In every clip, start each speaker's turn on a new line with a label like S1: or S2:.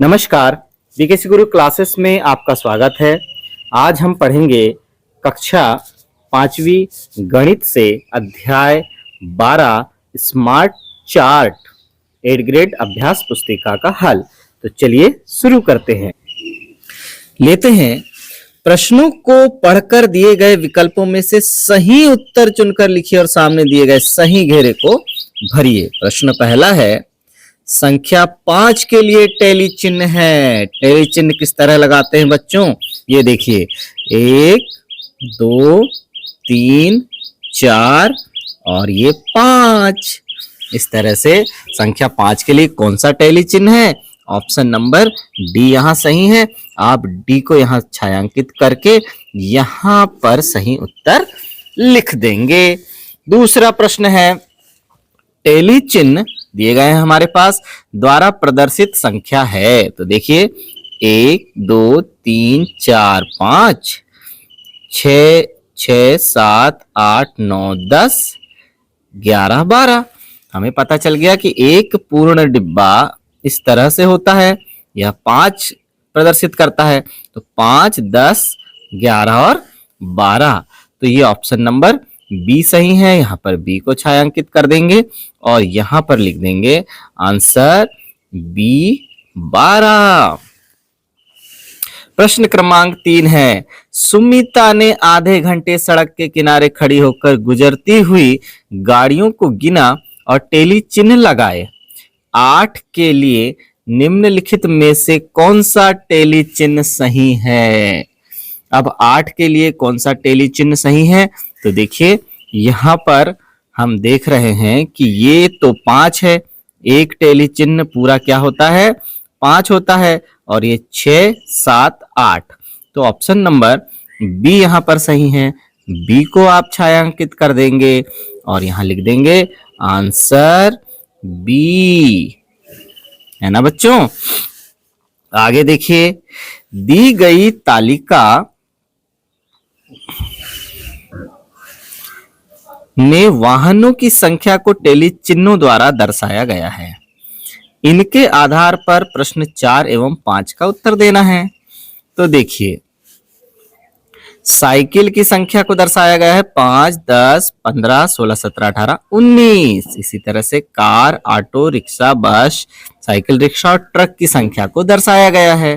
S1: नमस्कार, बीकेसी गुरु क्लासेस में आपका स्वागत है। आज हम पढ़ेंगे कक्षा 5वीं गणित से अध्याय 12 स्मार्ट चार्ट 8th ग्रेड अभ्यास पुस्तिका का हल। तो चलिए शुरू करते हैं। लेते हैं प्रश्नों को पढ़कर दिए गए विकल्पों में से सही उत्तर चुनकर लिखिए और सामने दिए गए सही घेरे को भरिए। प्रश्न पहला है, संख्या 5 के लिए टैली चिन्ह है। टैली चिन्ह किस तरह लगाते हैं बच्चों? ये देखिए 1 2 3 4 और ये 5। इस तरह से संख्या 5 के लिए कौन सा टैली चिन्ह है? ऑप्शन नंबर डी यहाँ सही है। आप डी को यहाँ छायांकित करके यहाँ पर सही उत्तर लिख देंगे। दूसरा प्रश्न है, टैली चिन्ह दिए गए हैं हमारे पास, द्वारा प्रदर्शित संख्या है। तो देखिए 1 2 3 4 5 6 6 7 8 9 10 11 12। हमें पता चल गया कि एक पूर्ण डिब्बा इस तरह से होता है, यह 5 प्रदर्शित करता है। तो 5 10 11 और 12, तो ये ऑप्शन नंबर बी सही है। यहाँ पर बी को छायांकित कर देंगे और यहाँ पर लिख देंगे आंसर बी 12। प्रश्न क्रमांक 3 है, सुमिता ने आधे घंटे सड़क के किनारे खड़ी होकर गुजरती हुई गाड़ियों को गिना और टैली चिन्ह लगाए। 8 के लिए निम्नलिखित में से कौन सा टैली चिन्ह सही है? अब 8 के लिए कौन सा टैली चिन्ह सही है? तो देखिए यहाँ पर हम देख रहे हैं कि ये तो 5 है, एक टैली चिन्ह पूरा क्या होता है? 5 होता है, और ये 6 7 8। तो ऑप्शन नंबर बी यहाँ पर सही है। बी को आप छायांकित कर देंगे और यहाँ लिख देंगे आंसर बी, है ना बच्चों। आगे देखिए, दी गई तालिका में वाहनों की संख्या को टैली चिन्हों द्वारा दर्शाया गया है। इनके आधार पर प्रश्न 4 एवं 5 का उत्तर देना है। तो देखिए, साइकिल की संख्या को दर्शाया गया है 5 10 15 16 17 18 19। इसी तरह से कार, ऑटो, रिक्शा, बस, साइकिल, रिक्शा और ट्रक की संख्या को दर्शाया गया है।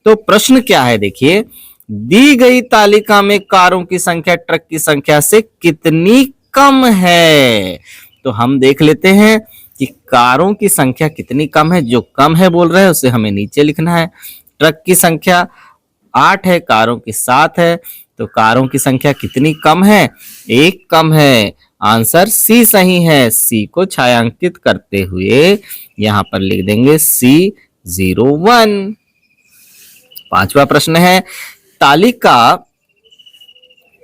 S1: तो प्रश्न क्या है? देखिए, दी गई तालिका में कारों की संख्या ट्रक की संख्या से कितनी कम है? तो हम देख लेते हैं कि कारों की संख्या कितनी कम है। जो कम है बोल रहे हैं उसे हमें नीचे लिखना है। ट्रक की संख्या 8 है, कारों की 7 है। तो कारों की संख्या कितनी कम है? 1 कम है। आंसर सी सही है। सी को छायांकित करते हुए यहां पर लिख देंगे C01। 5वां प्रश्न है, तालिका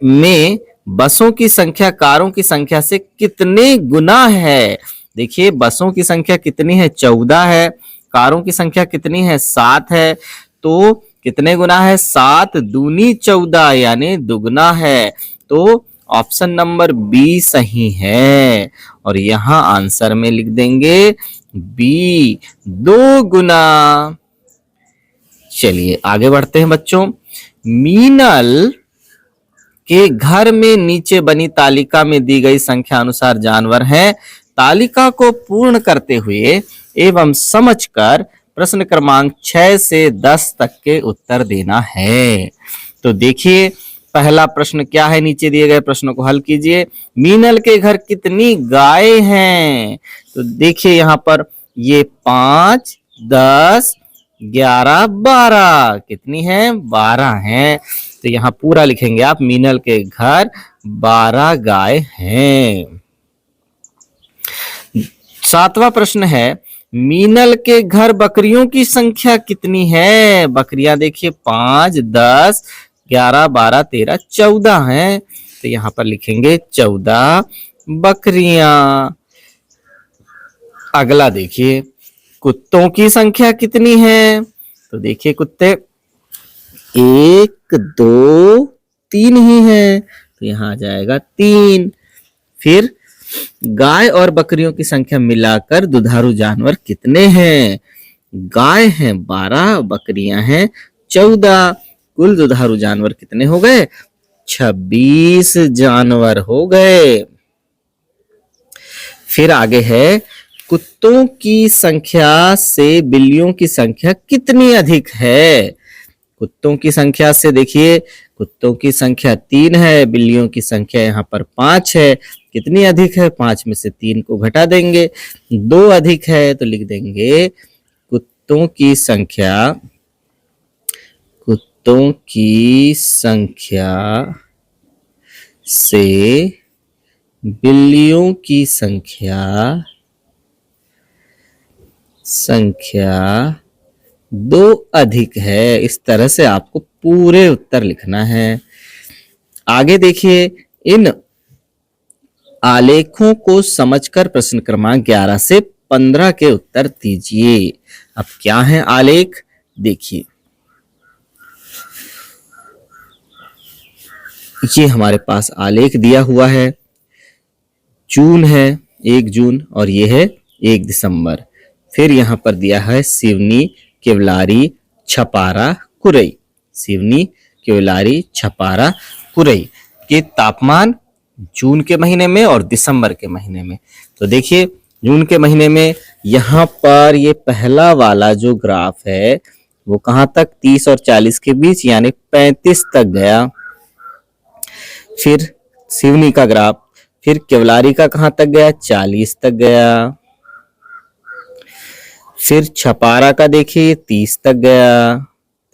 S1: में बसों की संख्या कारों की संख्या से कितने गुना है? देखिए, बसों की संख्या कितनी है? 14 है। कारों की संख्या कितनी है? 7 है। तो कितने गुना है? 7 दूनी 14 यानी दुगना है। तो ऑप्शन नंबर बी सही है और यहां आंसर में लिख देंगे बी 2 गुना। चलिए आगे बढ़ते हैं बच्चों। मीनल के घर में नीचे बनी तालिका में दी गई संख्या अनुसार जानवर हैं। तालिका को पूर्ण करते हुए एवं समझकर प्रश्न क्रमांक 6 से 10 तक के उत्तर देना है। तो देखिए, पहला प्रश्न क्या है? नीचे दिए गए प्रश्नों को हल कीजिए। मीनल के घर कितनी गाय हैं? तो देखिए यहाँ पर ये 5 10 11 12 कितनी है? 12 हैं। तो यहाँ पूरा लिखेंगे आप, मीनल के घर 12 गाय हैं। 7वां प्रश्न है, मीनल के घर बकरियों की संख्या कितनी है? बकरियां देखिए 5 10 11 12 13 14 हैं। तो यहाँ पर लिखेंगे 14 बकरियां। अगला देखिए, कुत्तों की संख्या कितनी है? तो देखिए, कुत्ते 1 2 3 ही है। तो यहाँ आ जाएगा 3। फिर गाय और बकरियों की संख्या मिलाकर दुधारू जानवर कितने हैं? गाय हैं 12, बकरियां हैं 14। कुल दुधारू जानवर कितने हो गए? 26 जानवर हो गए। फिर आगे है, कुत्तों की संख्या से बिल्लियों की संख्या कितनी अधिक है? कुत्तों की संख्या से देखिए, कुत्तों की संख्या 3 है, बिल्लियों की संख्या यहाँ पर 5 है। कितनी अधिक है? 5 में से 3 को घटा देंगे, 2 अधिक है, तो लिख देंगे कुत्तों की संख्या से बिल्लियों की संख्या 2 अधिक है। इस तरह से आपको पूरे उत्तर लिखना है। आगे देखिए, इन आलेखों को समझकर प्रश्न क्रमांक 11 से 15 के उत्तर दीजिए। अब क्या है आलेख, देखिए। ये हमारे पास आलेख दिया हुआ है। जून है 1 जून और ये है 1 दिसंबर। फिर यहाँ पर दिया है सिवनी, केवलारी, छपारा, कुरई। सिवनी, केवलारी, छपारा, कुरई के तापमान जून के महीने में और दिसंबर के महीने में। तो देखिए, जून के महीने में यहाँ पर ये पहला वाला जो ग्राफ है वो कहाँ तक? 30 और 40 के बीच, यानी 35 तक गया। फिर सिवनी का ग्राफ, फिर केवलारी का कहां तक गया? 40 तक गया। फिर छपारा का देखिए 30 तक गया,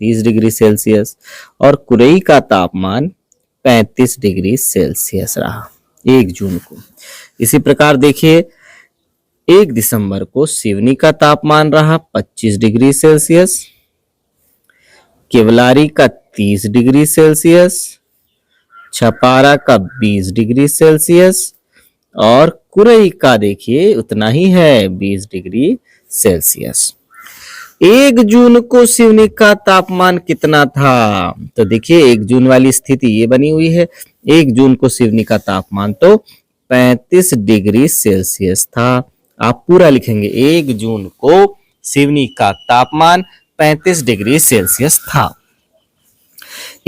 S1: 30 डिग्री सेल्सियस। और कुरई का तापमान 35 डिग्री सेल्सियस रहा 1 जून को। इसी प्रकार देखिए, 1 दिसंबर को सिवनी का तापमान रहा 25 डिग्री सेल्सियस, केवलारी का 30 डिग्री सेल्सियस, छपारा का 20 डिग्री सेल्सियस और कुरई का देखिए उतना ही है, 20 डिग्री सेल्सियस। 1 जून को सिवनी का तापमान कितना था? तो देखिए, 1 जून वाली स्थिति ये बनी हुई है। 1 जून को सिवनी का तापमान तो 35 डिग्री सेल्सियस था। आप पूरा लिखेंगे, 1 जून को सिवनी का तापमान 35 डिग्री सेल्सियस था।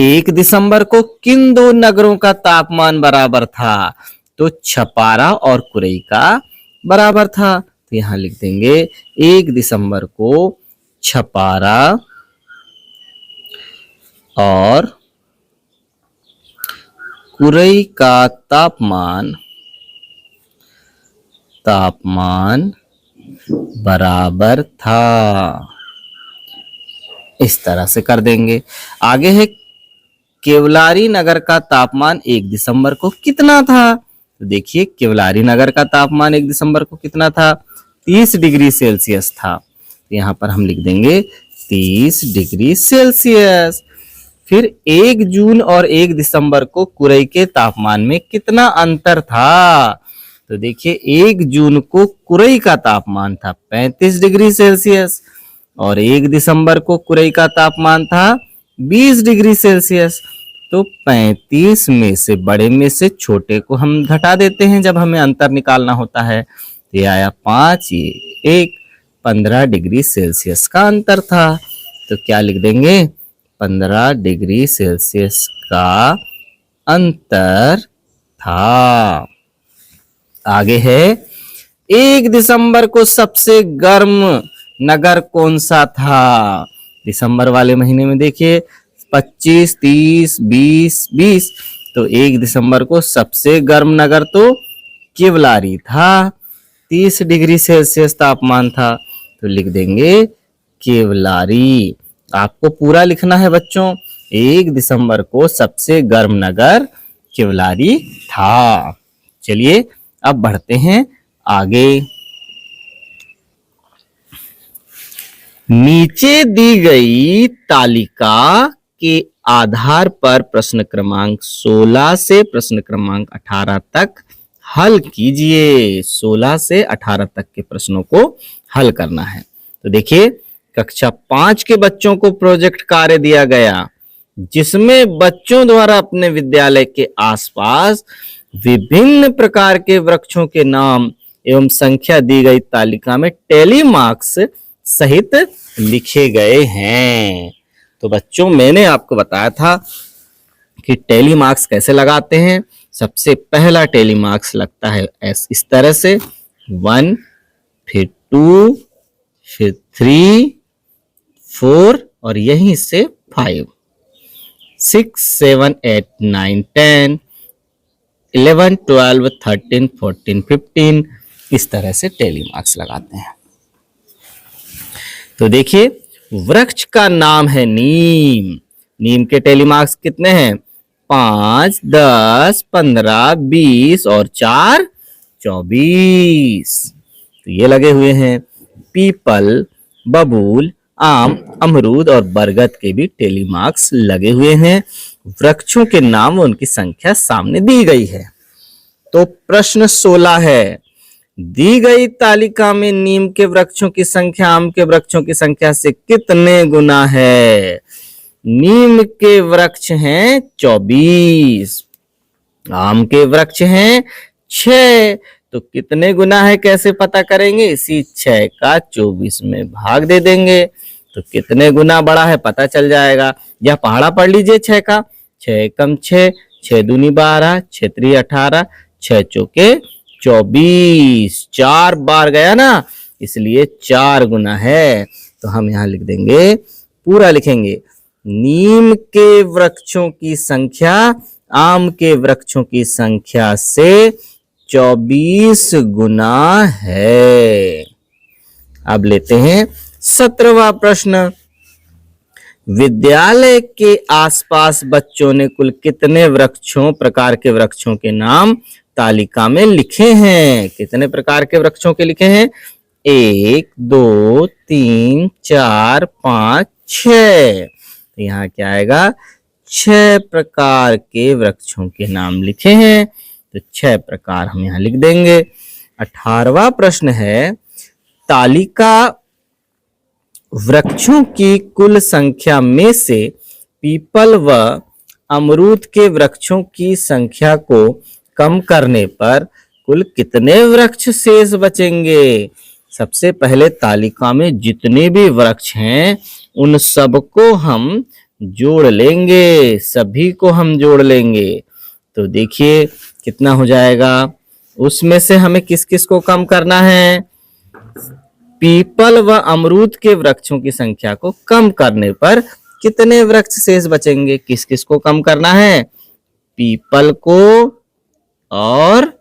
S1: 1 दिसंबर को किन 2 नगरों का तापमान बराबर था? तो छपारा और कुरई का बराबर था। तो यहां लिख देंगे 1 दिसंबर को छपारा और कुरई का तापमान बराबर था। इस तरह से कर देंगे। आगे है, केवलारी नगर का तापमान 1 दिसंबर को कितना था? तो देखिए, केवलारी नगर का तापमान 1 दिसंबर को कितना था? 30 डिग्री सेल्सियस था। तो यहाँ पर हम लिख देंगे 30 डिग्री सेल्सियस। फिर 1 जून और 1 दिसंबर को कुरई के तापमान में कितना अंतर था? तो देखिए, 1 जून को कुरई का तापमान था 35 डिग्री सेल्सियस और 1 दिसंबर को कुरई का तापमान था 20 डिग्री सेल्सियस। तो 35 में से बड़े में से छोटे को हम घटा देते हैं जब हमें अंतर निकालना होता है। तो ये आया 5, ये 1, 15 डिग्री सेल्सियस का अंतर था। तो क्या लिख देंगे? 15 डिग्री सेल्सियस का अंतर था। आगे है, 1 दिसंबर को सबसे गर्म नगर कौन सा था? दिसंबर वाले महीने में देखिए 25, 30, 20। तो 1 दिसंबर को सबसे गर्म नगर तो केवलारी था, 30 डिग्री सेल्सियस तापमान था। तो लिख देंगे केवलारी। आपको पूरा लिखना है बच्चों। 1 दिसंबर को सबसे गर्म नगर केवलारी था। चलिए अब बढ़ते हैं आगे। नीचे दी गई तालिका के आधार पर प्रश्न क्रमांक 16 से प्रश्न क्रमांक 18 तक हल कीजिए। 16 से 18 तक के प्रश्नों को हल करना है। तो देखिए, कक्षा 5 के बच्चों को प्रोजेक्ट कार्य दिया गया जिसमें बच्चों द्वारा अपने विद्यालय के आसपास विभिन्न प्रकार के वृक्षों के नाम एवं संख्या दी गई तालिका में टैली मार्क्स सहित लिखे गए हैं। तो बच्चों, मैंने आपको बताया था कि टैली मार्क्स कैसे लगाते हैं। सबसे पहला टैली मार्क्स लगता है इस तरह से 1, फिर 2, फिर 3, 4 और यहीं से 5, 6, 7, 8, 9, 10, 11, 12, 13, 14, 15 इस तरह से टैली मार्क्स लगाते हैं। तो देखिए, वृक्ष का नाम है नीम। नीम के टैली मार्क्स कितने हैं? 5, 10, 15, 20 और 4, 24। तो ये लगे हुए हैं। पीपल, बबूल, आम, अमरूद और बरगद के भी टैली मार्क्स लगे हुए हैं। वृक्षों के नाम और उनकी संख्या सामने दी गई है। तो प्रश्न 16 है, दी गई तालिका में नीम के वृक्षों की संख्या आम के वृक्षों की संख्या से कितने गुना है? नीम के वृक्ष हैं 24, आम के वृक्ष हैं 6। तो कितने गुना है कैसे पता करेंगे? इसी 6 का 24 में भाग दे देंगे तो कितने गुना बड़ा है पता चल जाएगा। यह पहाड़ा पढ़ लीजिए 6 का। 6 एकम 6, 6 दूनी 12, 6 त्रिक 18, 6 चौके 24, 4 बार गया ना, इसलिए 4 गुना है। तो हम यहां लिख देंगे, पूरा लिखेंगे, नीम के वृक्षों की संख्या आम के वृक्षों की संख्या से 24 गुना है। अब लेते हैं 17वां प्रश्न। विद्यालय के आसपास बच्चों ने कुल कितने प्रकार के वृक्षों के नाम तालिका में लिखे हैं? कितने प्रकार के वृक्षों के लिखे हैं? 1, 2, 3, 4, 5, 6। तो यहाँ क्या आएगा? 6 प्रकार के वृक्षों के नाम लिखे हैं। तो 6 प्रकार हम यहाँ लिख देंगे। 18वां प्रश्न है, तालिका वृक्षों की कुल संख्या में से पीपल व अमरूद के वृक्षों की संख्या को कम करने पर कुल कितने वृक्ष शेष बचेंगे? सबसे पहले तालिका में जितने भी वृक्ष हैं उन सबको हम जोड़ लेंगे, सभी को हम जोड़ लेंगे। तो देखिए कितना हो जाएगा। उसमें से हमें किस किस को कम करना है? पीपल व अमरूद के वृक्षों की संख्या को कम करने पर कितने वृक्ष शेष बचेंगे? किस किस को कम करना है? पीपल को और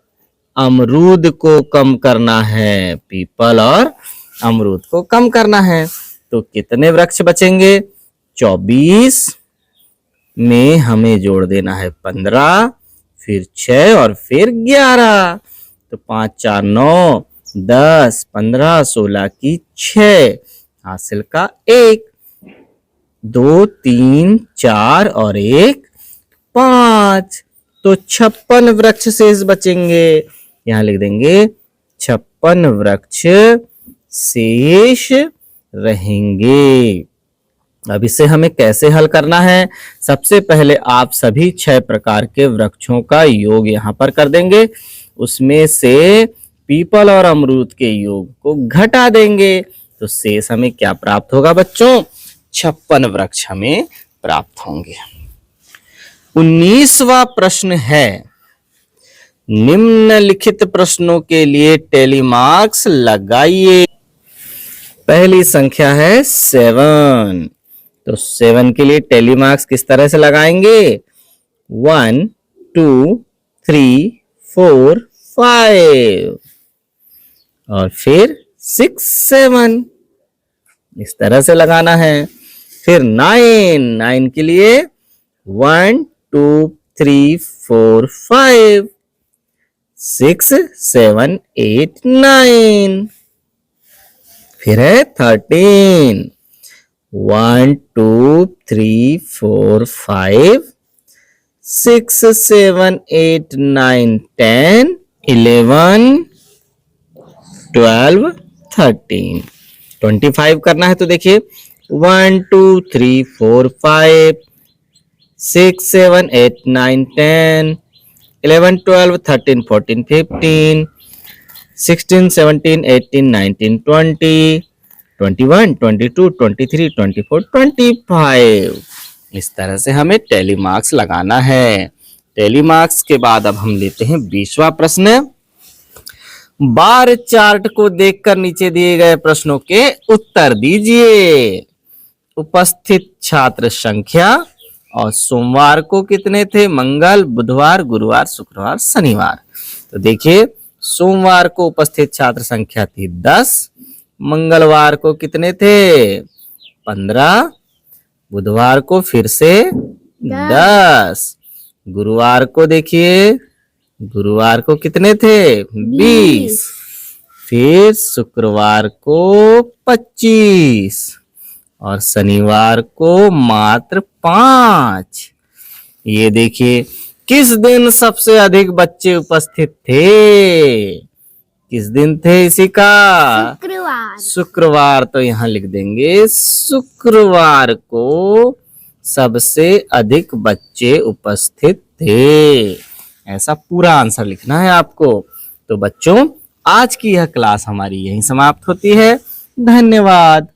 S1: अमरूद को कम करना है। पीपल और अमरूद को कम करना है। तो कितने वृक्ष बचेंगे? 24 में हमें जोड़ देना है 15, फिर 6 और फिर 11। तो 5, 4, 9, 10, 15, 16 की 6, हासिल का 1, 2, 3, 4 और 1, 5। तो 56 वृक्ष शेष बचेंगे। यहां लिख देंगे 56 वृक्ष शेष रहेंगे। अब इसे हमें कैसे हल करना है? सबसे पहले आप सभी 6 प्रकार के वृक्षों का योग यहां पर कर देंगे। उसमें से पीपल और अमरूद के योग को घटा देंगे तो शेष हमें क्या प्राप्त होगा बच्चों? 56 वृक्ष हमें प्राप्त होंगे। 19वां प्रश्न है, निम्नलिखित प्रश्नों के लिए टैली मार्क्स लगाइए। पहली संख्या है 7। तो 7 के लिए टैली मार्क्स किस तरह से लगाएंगे? 1, 2, 3, 4, 5 और फिर 6, 7 इस तरह से लगाना है। फिर 9 के लिए 1, 2, 3, 4, 5 6, 7, 8, 9। फिर है 13 1, 2, 3, 4, 5 6, 7, 8, 9, 10, 11, 12, 13 25 करना है। तो देखिए 1, 2, 3, 4, 5 6, 7, 8, 9, 10, 11, 12, 13, 14, 15 16, 17, 18, 19, 20 21, 22, 23, 24, 25। इस तरह से हमें टैली मार्क्स लगाना है। टैली मार्क्स के बाद अब हम लेते हैं 20वां प्रश्न। बार चार्ट को देखकर नीचे दिए गए प्रश्नों के उत्तर दीजिए। उपस्थित छात्र संख्या और सोमवार को कितने थे? मंगल, बुधवार, गुरुवार, शुक्रवार, शनिवार। तो देखिए सोमवार को उपस्थित छात्र संख्या थी 10, मंगलवार को कितने थे? 15, बुधवार को फिर से 10, गुरुवार को देखिए गुरुवार को कितने थे? 20, फिर शुक्रवार को 25 और शनिवार को मात्र 5। ये देखिए किस दिन सबसे अधिक बच्चे उपस्थित थे? किस दिन थे इसी का?
S2: शुक्रवार।
S1: शुक्रवार। तो यहाँ लिख देंगे शुक्रवार को सबसे अधिक बच्चे उपस्थित थे। ऐसा पूरा आंसर लिखना है आपको। तो बच्चों आज की यह क्लास हमारी यहीं समाप्त होती है। धन्यवाद।